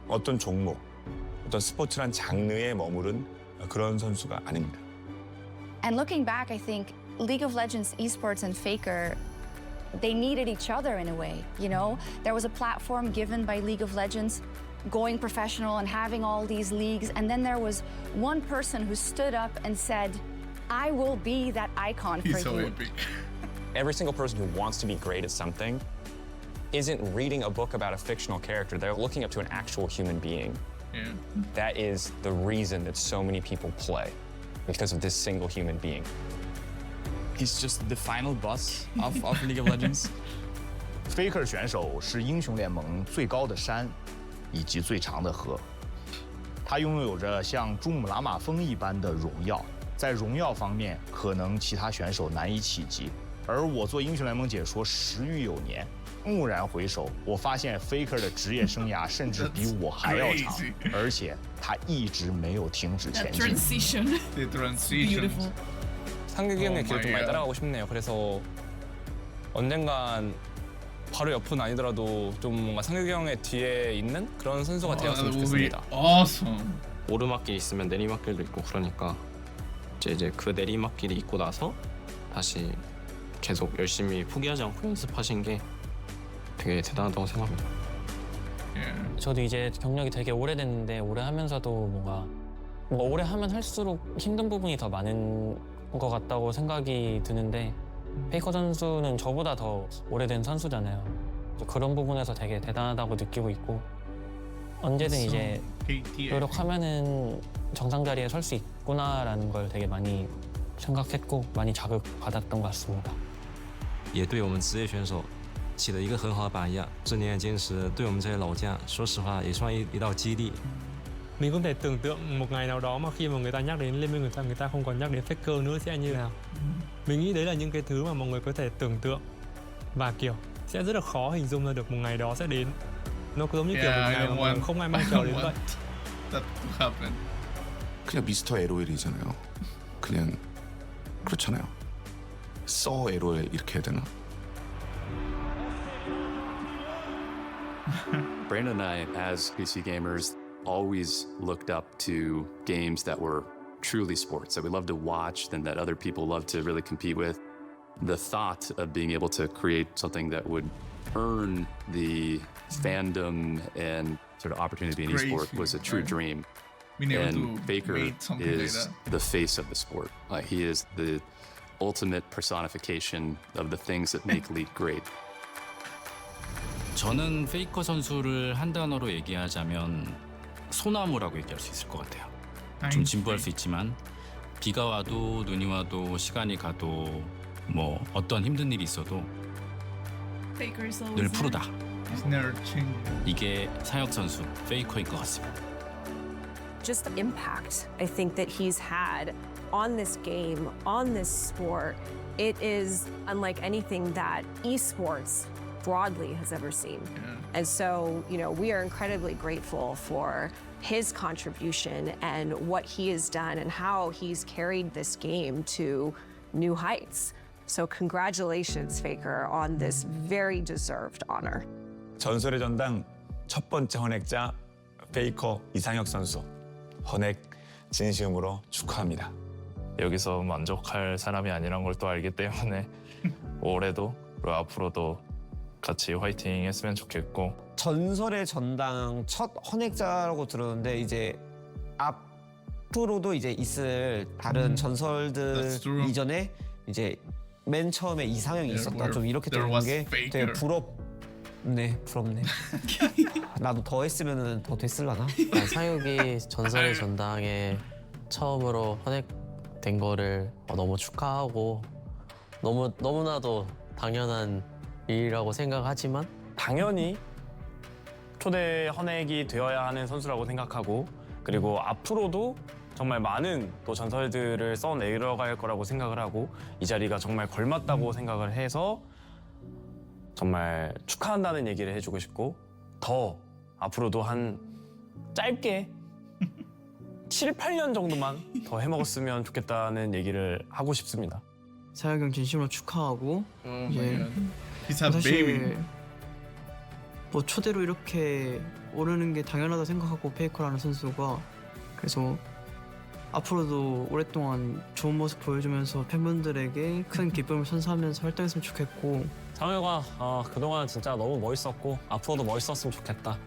어떤 종목, 어떤 스포츠란 장르에 머무른 그런 선수가 아닙니다. And looking back, I think League of Legends esports and Faker, they needed each other in a way, you know? There was a platform given by League of Legends going professional and having all these leagues, and then there was one person who stood up and said, I will be that icon for He's so you. epic. Every single person who wants to be great at something isn't reading a book about a fictional character. They're looking up to an actual human being. Yeah. That is the reason that so many people play, because of this single human being. He's just the final boss of League of Legends. Faker 选手是英雄联盟最高的山，以及最长的河。他拥有着像珠穆朗玛峰一般的荣耀，在荣耀方面，可能其他选手难以企及。而我做英雄联盟解说10余有年，蓦然回首，我发现 Faker 的职业生涯甚至比我还要长，而且他一直没有停止 That 前进。 transition. The transition. Beautiful. 상규 형의 Oh 길을 좀 my 많이 God. 따라가고 싶네요. 그래서 언젠간 바로 옆은 아니더라도 좀 뭔가 상규 형의 뒤에 있는 그런 선수가 되었으면 that would be 좋겠습니다. awesome. 오르막길 있으면 내리막길도 있고 그러니까 이제 그 내리막길이 있고 나서 다시 계속 열심히 포기하지 않고 연습하신 게 되게 대단하다고 생각합니다. 저도 이제 경력이 되게 오래됐는데 오래 하면서도 뭔가 오래 하면 할수록 힘든 부분이 더 많은 것 같다고 생각이 드는데 페이커 선수는 저보다 더 오래된 선수잖아요. 그런 부분에서 되게 대단하다고 느끼고 있고 언제든 이제 KT. 노력하면은 정상 자리에 설 수 있구나라는 걸 되게 많이 생각했고 많이 자극받았던 것 같습니다. 也对我们职业选手起了一个很好的榜样。这年的坚持对我们这些老将，说实话也算一道激励。 Mình không thể tưởng tượng một ngày nào đó mà khi mà người ta nhắc đến Liên minh người ta không còn nhắc đến Faker nữa sẽ như thế nào. Mình nghĩ đấy là những cái thứ mà mọi người có thể tưởng tượng và kiểu sẽ rất là khó hình dung ra được một ngày đó sẽ đến. Nó giống như kiểu một ngày mà không ai mong chờ đến vậy. That to happen. 그냥 미스터 LOL이잖아요. 그냥 그렇잖아요. 써 LOL 이렇게 해야 되나? Brandon and I, as PC gamers, always looked up to games that were truly sports, that we love to watch and that other people love to really compete with. The thought of being able to create something that would earn the fandom and sort of opportunity to be in esport was a true dream. Being able And to Faker make something is like that. the face of the sport. He is the ultimate personification of the things that make League great. 저는 페이커 선수를 한 단어로 얘기하자면 소나무라고 얘기할 수 있을 것 같아요. 좀 진부할 수 있지만 비가 와도 눈이 와도 시간이 가도 뭐 어떤 힘든 일이 있어도 Faker is always 늘 there. 푸르다. It's never changing. 이게 상혁 선수 페이커인 것 같습니다. Just the impact I think that he's had on this game, on this sport, it is unlike anything that esports broadly has ever seen. And so, you know, we are incredibly grateful for his contribution and what he has done and how he's carried this game to new heights. So congratulations, Faker, on this very deserved honor. 전설의 전당 첫 번째 헌액자 페이커 이상혁 선수 헌액 진심으로 축하합니다. 여기서 만족할 사람이 아니란 걸 또 알기 때문에 올해도 그리고 앞으로도 같이 화이팅 했으면 좋겠고 전설의 전당 첫 헌액자라고 들었는데 이제 앞으로도 이제 있을 다른 전설들 이전에 이제 맨 처음에 이상형이 있었다. 좀 이렇게 들은 게 되게 부럽네. 나도 더 했으면 더 됐을라나? 상혁이 전설의 전당에 처음으로 헌액된 거를 너무 축하하고 너무나도 당연한 일이라고 생각하지만 당연히 초대 헌액이 되어야 하는 선수라고 생각하고 그리고 앞으로도 정말 많은 또 전설들을 써내려갈 거라고 생각을 하고 이 자리가 정말 걸맞다고 생각을 해서 정말 축하한다는 얘기를 해주고 싶고 더 앞으로도 한 짧게 7, 8년 정도만 더 해먹었으면 좋겠다는 얘기를 하고 싶습니다. 사혁이 형 진심으로 축하하고 이제 He's a baby. 뭐 초대로 이렇게 오르는 게 당연하다 생각하고 페이커라는 선수가 그래서 앞으로도 오랫동안 좋은 모습 보여주면서 팬분들에게 큰 기쁨을 선사하면서 활동했으면 좋겠고 상혁아 그동안 진짜 너무 멋있었고 앞으로도 멋있었으면 좋겠다.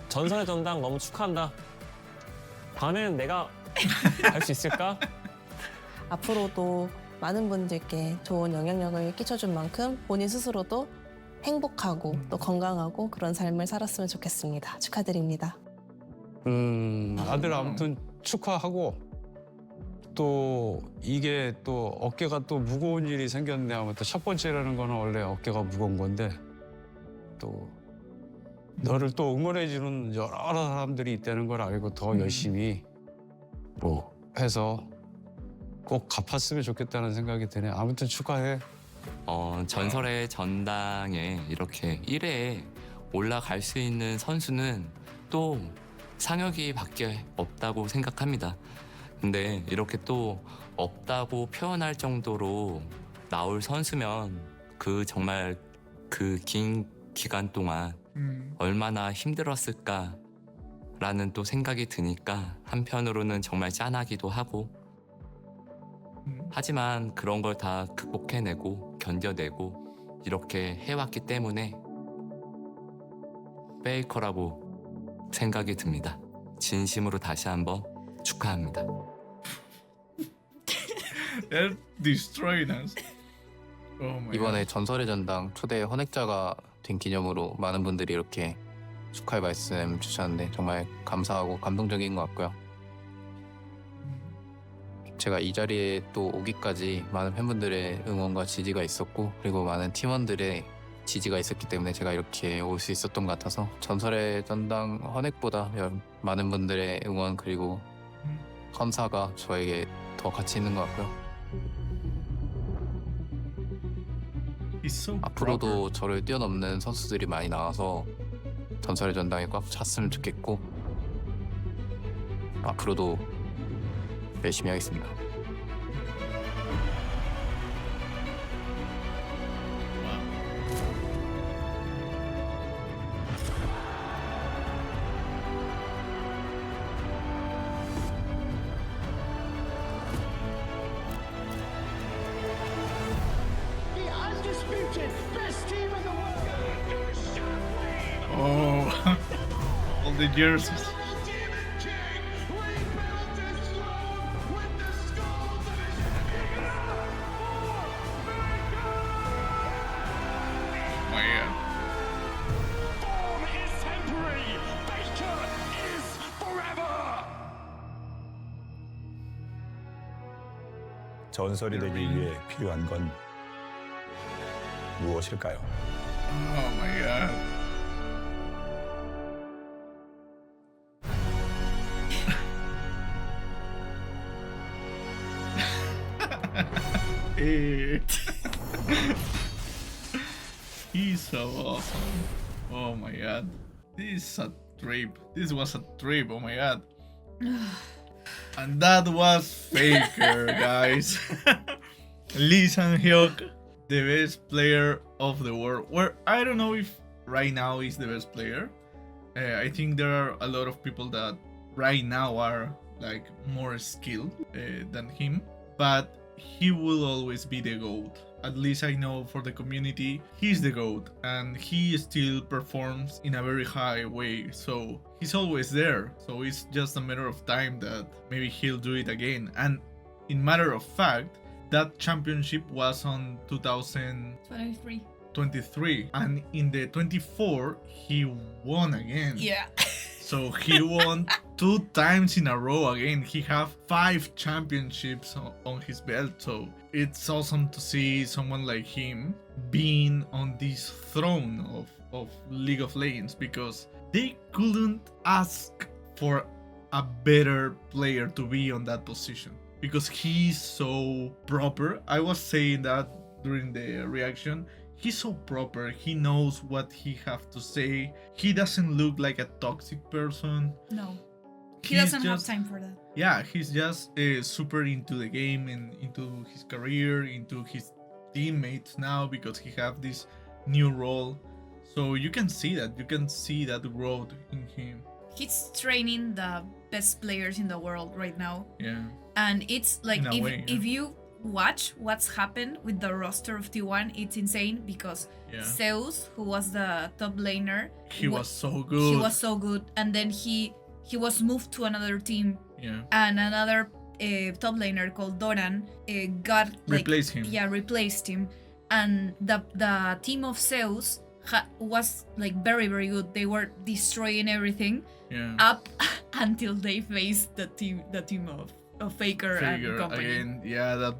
전설의 전당 너무 축하한다. 다음에는 내가 할 수 있을까? 앞으로도 많은 분들께 좋은 영향력을 끼쳐준 만큼 본인 스스로도 행복하고 또 건강하고 그런 삶을 살았으면 좋겠습니다. 축하드립니다. 다들 아무튼 축하하고 또 이게 또 어깨가 또 무거운 일이 생겼네 아무튼 첫 번째라는 거는 원래 어깨가 무거운 건데 또 너를 또 응원해주는 여러 사람들이 있다는 걸 알고 더 열심히 뭐 해서 꼭 갚았으면 좋겠다는 생각이 드네. 아무튼 축하해. 전설의 전당에 이렇게 1회에 올라갈 수 있는 선수는 또 상혁이밖에 없다고 생각합니다. 근데 이렇게 또 없다고 표현할 정도로 나올 선수면 정말 그 긴 기간 동안 얼마나 힘들었을까라는 또 생각이 드니까 한편으로는 정말 짠하기도 하고 하지만 그런 걸 다 극복해내고 견뎌내고 이렇게 해왔기 때문에 페이커라고 생각이 듭니다. 진심으로 다시 한번 축하합니다. They're destroying us. Oh my 이번에 God. 전설의 전당 초대 헌액자가 된 기념으로 많은 분들이 이렇게 축하의 말씀 주셨는데 정말 감사하고 감동적인 것 같고요. 제가 이 자리에 또 오기까지 많은 팬분들의 응원과 지지가 있었고 그리고 많은 팀원들의 지지가 있었기 때문에 제가 이렇게 올 수 있었던 것 같아서 전설의 전당 헌액보다 많은 분들의 응원 그리고 감사가 저에게 더 가치 있는 것 같고요. 앞으로도 저를 뛰어넘는 선수들이 많이 나와서 전설의 전당에 꽉 찼으면 좋겠고 앞으로도 열심히 하겠습니다. Oh, all the jerseys. Oh my God. 전설이 되기 위해 필요한 건 무엇일까요? Oh my God. He's so awesome. Oh my God. This is a trip. This was a trip. Oh my God. And that was Faker, guys. Lee Sang-hyuk, the best player of the world. Where I don't know if right now is the best player. I think there are a lot of people that right now are like more skilled than him, but he will always be the GOAT. At least I know for the community, he's the GOAT, and he still performs in a very high way. So he's always there. So it's just a matter of time that maybe he'll do it again. And in matter of fact, that championship was on 2023, and in the 24 he won again. Yeah. So he won 2 times in a row again. He have 5 championships on his belt. So it's awesome to see someone like him being on this throne of League of Legends, because they couldn't ask for a better player to be on that position, because he's so proper. I was saying that during the reaction. He's so proper. He knows what he have to say. He doesn't look like a toxic person. No. He doesn't have time for that. Yeah, he's just super into the game and into his career, into his teammates now, because he have this new role. So you can see that. You can see that growth in him. He's training the best players in the world right now. Yeah. And it's like if you watch what's happened with the roster of T1, it's insane, because Zeus, who was the top laner, he was so good. He was so good, and then he was moved to another team. Yeah. And another top laner called Doran got replaced him. Yeah, replaced him, and the team of Zeus was like very, very good. They were destroying everything up until they faced the team of Faker and company. Again, yeah,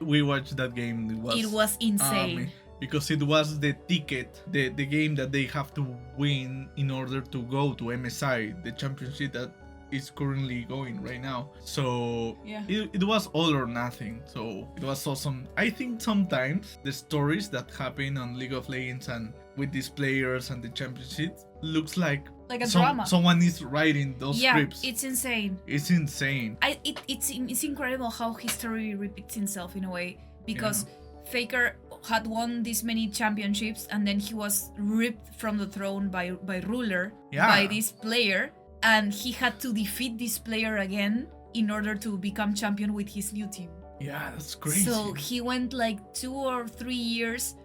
we watched that game. It was insane. Because it was the ticket, the game that they have to win in order to go to MSI, the championship that is currently going right now. So it was all or nothing. So it was awesome. I think sometimes the stories that happen on League of Legends and with these players and the championships looks like a drama. Someone is writing those scripts. It's insane. It's insane. It's incredible how history repeats itself in a way, because Faker had won this many championships, and then he was ripped from the throne by ruler by this player, and he had to defeat this player again in order to become champion with his new team. Yeah, that's crazy. So he went like 2 or 3 years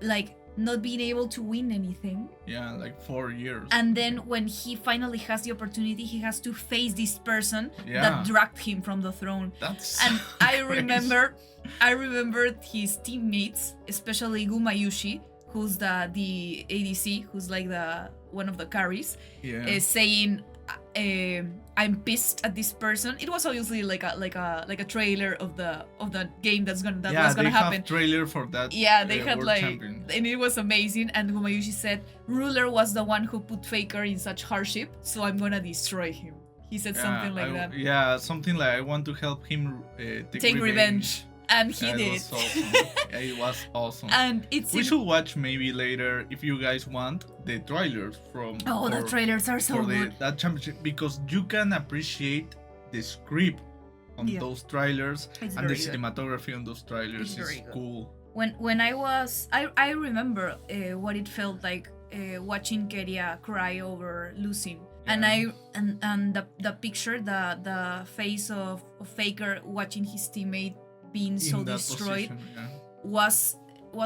like not being able to win anything. Yeah, like 4 years. And then when he finally has the opportunity, he has to face this person that dragged him from the throne. And I remembered his teammates, especially Gumayushi, who's the ADC, who's like the one of the carries, is saying, "I'm pissed at this person." It was obviously like a trailer of the game was gonna happen. Have trailer for that. Yeah, they had World like, Champion. and it was amazing. And Humayushi said, "Ruler was the one who put Faker in such hardship, so I'm gonna destroy him." He said something like that. Yeah, something like I want to help him take revenge. And he did. It was awesome. It was awesome. And we should watch maybe later, if you guys want, the trailers from. Oh, the trailers are so good. That championship, because you can appreciate the script on those trailers, and the cinematography on those trailers is cool. When I remember what it felt like watching Keria cry over losing. Yeah. And the picture, the face of Faker watching his teammate being so destroyed was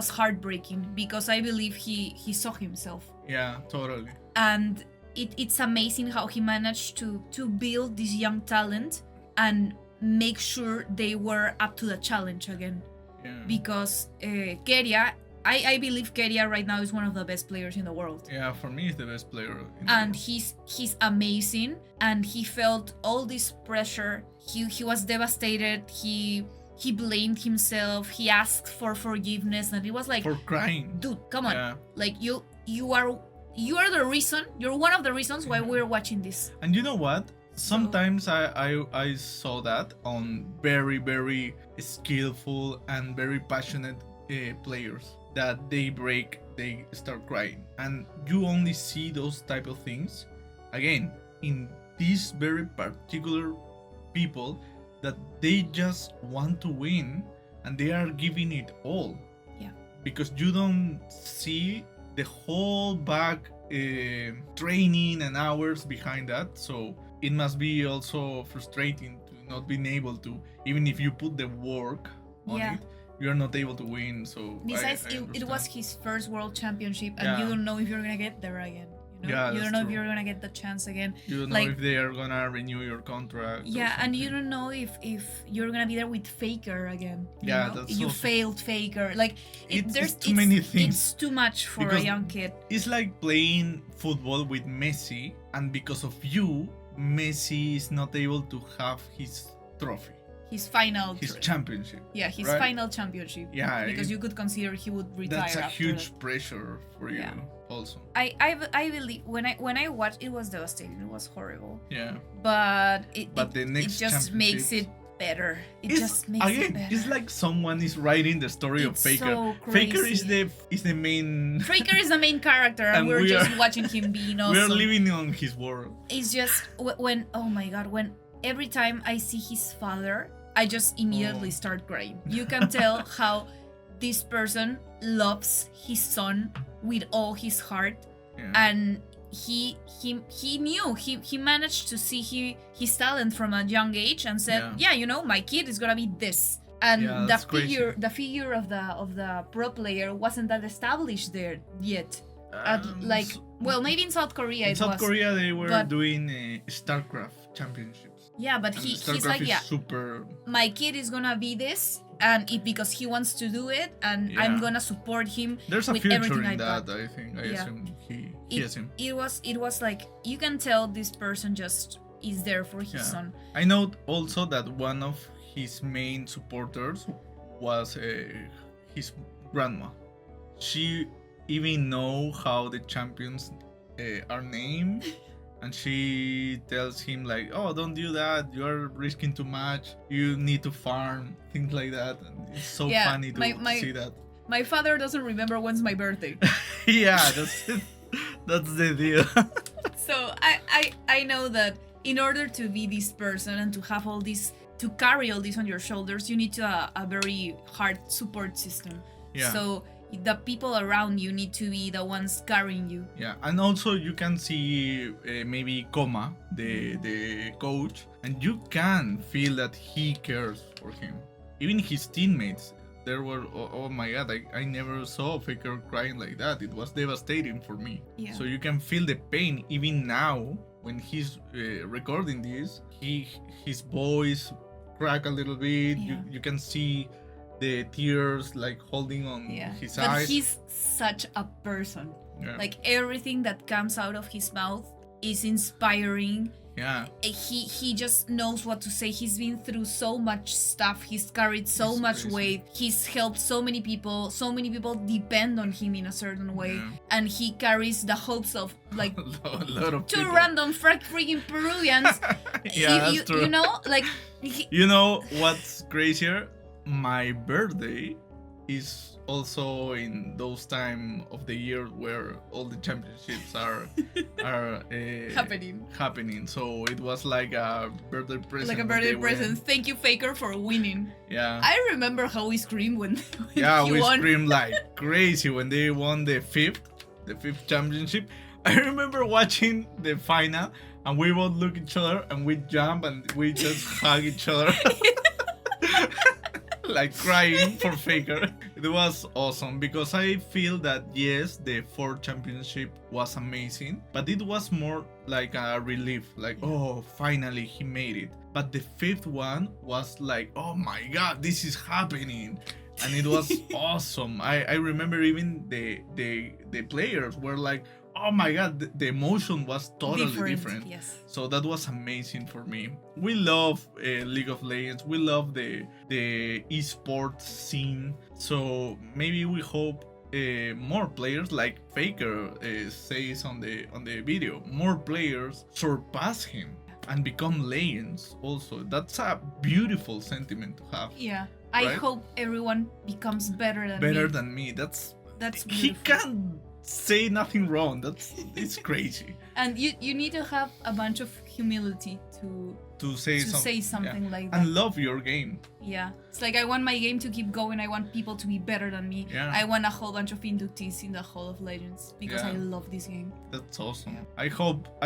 heartbreaking, because I believe he saw himself. Yeah, totally. And it's amazing how he managed to build this young talent and make sure they were up to the challenge again. Yeah. Because Keria, I believe Keria right now is one of the best players in the world. Yeah, for me, he's the best player. And he's amazing, and he felt all this pressure. He was devastated. He blamed himself. He asked for forgiveness, and it was like, for crying, dude, come on, like you are the reason. You're one of the reasons why we're watching this. And you know what? Sometimes I saw that on very, very skillful and very passionate players, that they start crying, and you only see those type of things again in these very particular people, that they just want to win and they are giving it all. Yeah. Because you don't see the whole back training and hours behind that, so it must be also frustrating to not being able to, even if you put the work on it, you're not able to win. So besides, it was his first world championship, and you don't know if you're gonna get there again. You don't know if you're gonna get the chance again. You don't know if they are gonna renew your contract. Yeah, and you don't know if you're gonna be there with Faker again. You failed Faker. Like there's too many things. It's too much for a young kid. It's like playing football with Messi, and because of you, Messi is not able to have his trophy. His championship. Yeah, his final championship. Yeah, because you could consider he would retire. That's a huge pressure for you. Also, I believe when I watched, it was devastating. It was horrible. Yeah. But the next it just makes it better. It's like someone is writing the story of Faker. So crazy. Faker is the main. Faker is the main character, and we're just watching him being awesome. We're living on his world. It's just when when every time I see his father, I just immediately start crying. You can tell how this person loves his son with all his heart, and he knew he managed to see his talent from a young age and said, my kid is gonna be this. And the figure of the pro player wasn't that established there yet. Maybe in South Korea in South Korea they were doing StarCraft championships. Yeah, but he's like, my kid is gonna be this, and because he wants to do it, and I'm gonna support him. There's a with future everything in that, I think. I assume he has him. It was like, you can tell this person just is there for his son. I know also that one of his main supporters was his grandma. She even know how the champions are named. And she tells him like, "Oh, don't do that. You are risking too much. You need to farm, things like that." And it's so funny to see that. My father doesn't remember when's my birthday. That's the deal. So I know that in order to be this person and to have all this, to carry all this on your shoulders, you need to a very hard support system. Yeah. So the people around you need to be the ones carrying you. Yeah, and also you can see maybe Koma, the coach, and you can feel that he cares for him. Even his teammates, there were, oh my god, I never saw Faker crying like that. It was devastating for me. Yeah. So you can feel the pain even now when he's recording this. His voice crack a little bit. Yeah. You can see the tears like holding on his but eyes. he's such a person. Yeah. Like everything that comes out of his mouth is inspiring. Yeah. He just knows what to say. He's been through so much stuff. He's carried so It's much crazy. weight. He's helped so many people. So many people depend on him in a certain way, Yeah. and he carries the hopes of like a lot of two people. random freaking Peruvians. Yeah, that's true. You know, like he, You know what's crazier? My birthday is also in those time of the year where all the championships are happening. So it was like a birthday present. like a when birthday they win. present. Thank you, Faker, for winning. Yeah. I remember how we screamed when Yeah, he we won. screamed like crazy when they won the fifth championship. I remember watching the final and we both look at each other and we jump and we just hug each other. Like crying for Faker. It was awesome because I feel that yes, the fourth championship was amazing, but it was more like a relief, like oh, finally he made it. But the fifth one was like, oh my god, this is happening. And it was awesome. I remember even the players were like, oh my god, the emotion was totally different. Yes. So that was amazing for me. We love League of Legends. We love the esports scene. So maybe we hope more players, like Faker says on the video, more players surpass him and become legends. Also, that's a beautiful sentiment to have. Yeah. I right? hope everyone becomes better than Better me. than me. That's beautiful. he can't say nothing wrong. It's crazy. And you need to have a bunch of humility To say something yeah. like that. And love your game. Yeah. It's like I want my game to keep going. I want people to be better than me. Yeah. I want a whole bunch of inductees in the Hall of Legends because Yeah. I love this game. That's awesome. I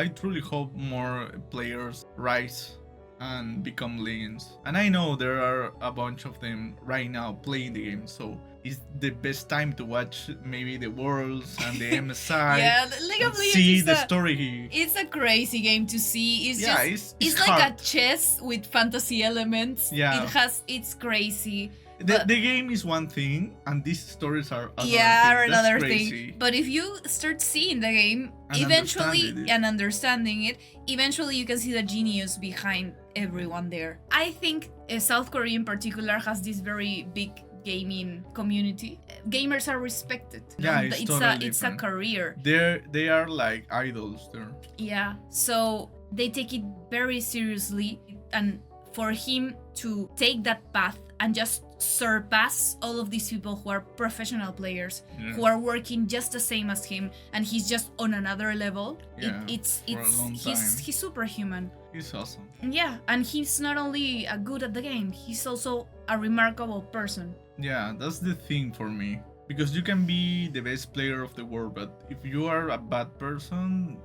truly hope more players rise and become legends. And I know there are a bunch of them right now playing the game, so it's the best time to watch maybe the Worlds and the MSI. Yeah, the League of and Legends see is the story. It's a crazy game to see. It's Yeah, just it's like hard. a chess with fantasy elements. Yeah. It's crazy. The game is one thing, and these stories are another Yeah, thing. or That's another crazy. thing. But if you start seeing the game, And eventually, understand it. and understanding it, eventually you can see the genius behind everyone there. I think South Korea in particular has this very big gaming community. Gamers are respected. you Yeah, know? it's it's totally a different. career. They are like idols there. Yeah, so they take it very seriously, and for him to take that path and just surpass all of these people who are professional players, Yeah. who are working just the same as him, and he's just on another level. Yeah, It's for a long time. he's superhuman. It's awesome. Yeah, and he's not only good at the game, he's also a remarkable person. Yeah, that's the thing for me. Because you can be the best player of the world, but if you are a bad person,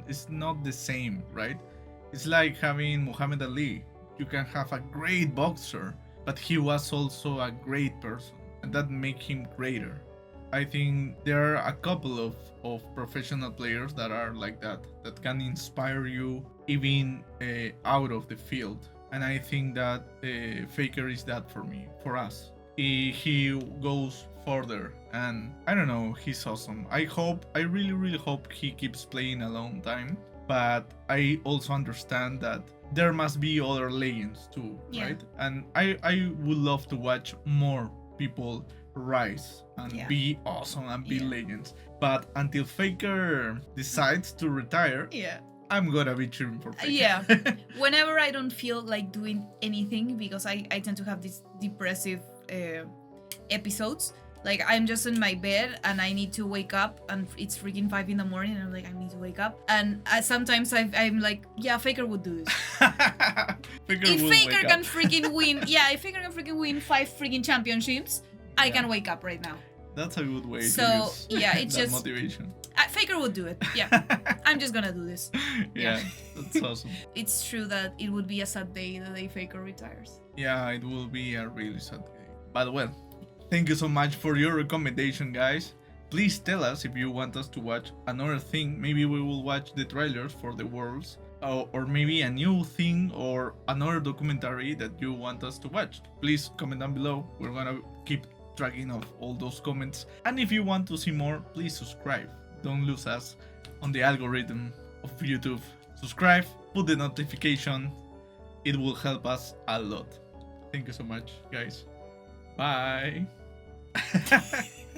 it's not the same, right? It's like having Muhammad Ali. You can have a great boxer, but he was also a great person, and that make him greater. I think there are a couple of professional players that are like that can inspire you even out of the field. And I think that Faker is that for me, for us. He goes further, and I don't know, he's awesome. I really hope he keeps playing a long time, but I also understand that there must be other legends too, Yeah. right? And I would love to watch more people rise and Yeah. be awesome and be legends. But until Faker decides to retire, Yeah. I'm gonna be cheering for Faker. Yeah. Whenever I don't feel like doing anything, because I tend to have these depressive episodes. Like I'm just in my bed and I need to wake up and it's freaking 5 in the morning and I'm like, I need to wake up. And sometimes I'm like, yeah, Faker would do this. If will Faker wake can up. freaking win, yeah, if Faker can freaking win 5 freaking championships, I can wake up right now. That's a good way So, to use yeah, it's that just- motivation. Faker would do it. Yeah. I'm just gonna do this. Yeah, that's awesome. It's true that it would be a sad day the day Faker retires. Yeah, it will be a really sad day. But well, thank you so much for your recommendation, guys. Please tell us if you want us to watch another thing. Maybe we will watch the trailers for the Worlds or maybe a new thing or another documentary that you want us to watch. Please comment down below. We're gonna keep tracking of all those comments. And if you want to see more, please subscribe. Don't lose us on the algorithm of YouTube. Subscribe, put the notification. It will help us a lot. Thank you so much, guys. Bye.